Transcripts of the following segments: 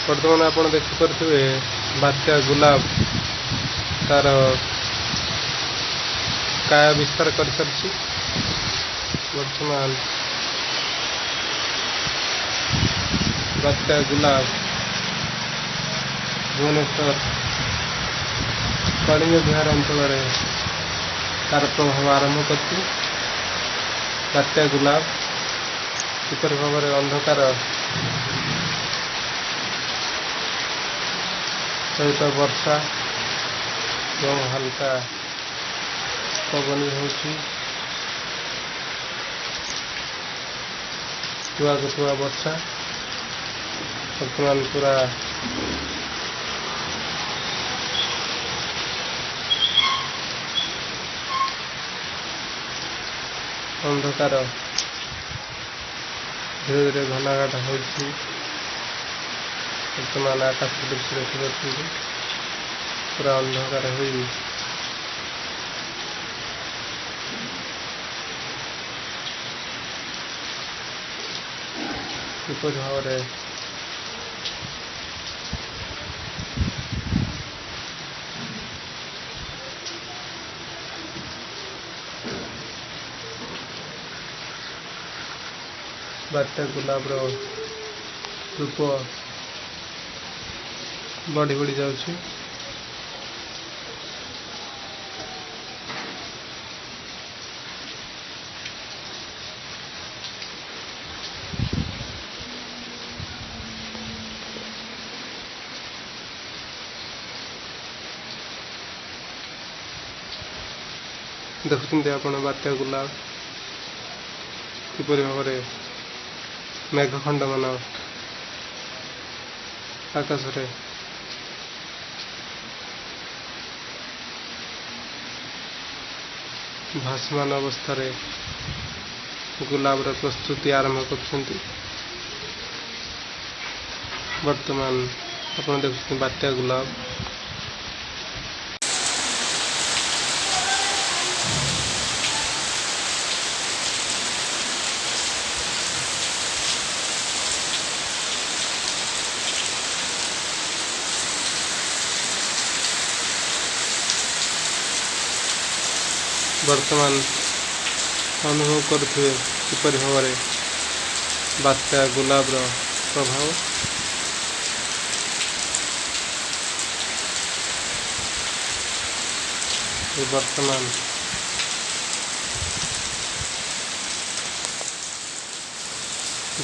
ବର୍ତ୍ତମାନ ଆପଣ ଦେଖିପାରୁଥିବେ ବାତ୍ୟା ଗୁଲାବ ତାର କାୟା ବିସ୍ତାର କରିସାରିଛି। ବର୍ତ୍ତମାନ ବାତ୍ୟା ଗୁଲାବ ଭୁବନେଶ୍ୱର କଳିଙ୍ଗ ବିହାର ଅଞ୍ଚଳରେ ତାର ପ୍ରଭାବ ଆରମ୍ଭ କରିଛି। ବାତ୍ୟା ଗୁଲାବ କିପରି ଭାବରେ ଅନ୍ଧକାର ସହିତ ବର୍ଷା ଏବଂ ହାଲକା ପବନ ହେଉଛି, ଟୁଆକୁ ଟୁଆ ବର୍ଷା ବର୍ତ୍ତମାନ ପୁରା ଅନ୍ଧକାର ଧୀରେ ଧୀରେ ଘନାଘାଟ ହେଉଛି। ବର୍ତ୍ତମାନ ଆକାଶ ଦୃଶ୍ୟ ଦେଖିପାରୁଛନ୍ତି, ପୁରା ଅନ୍ଧକାର ହୋଇ କିପରି ଭାବରେ ବାତ୍ୟା ଗୁଲାବର ରୂପ ବଢ଼ି ବଢ଼ି ଯାଉଛି। ଦେଖୁଛନ୍ତି ଆପଣ ବାତ୍ୟା ଗୁଲାବ କିପରି ଭାବରେ ମେଘଖଣ୍ଡମାନ ଆକାଶରେ ଭାସମାନ ଅବସ୍ଥାରେ ଗୁଲାବର ପ୍ରସ୍ତୁତି ଆରମ୍ଭ କରୁଛନ୍ତି। ବର୍ତ୍ତମାନ ଆପଣ ଦେଖୁଛନ୍ତି ବାତ୍ୟା ଗୁଲାବ ବର୍ତ୍ତମାନ ଅନୁଭବ କରୁଥିବେ କିପରି ଭାବରେ ବାତ୍ୟା ଗୁଲାବର ପ୍ରଭାବ। ବର୍ତ୍ତମାନ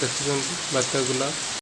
ଦେଖୁଛନ୍ତି ବାତ୍ୟା ଗୁଲାବ।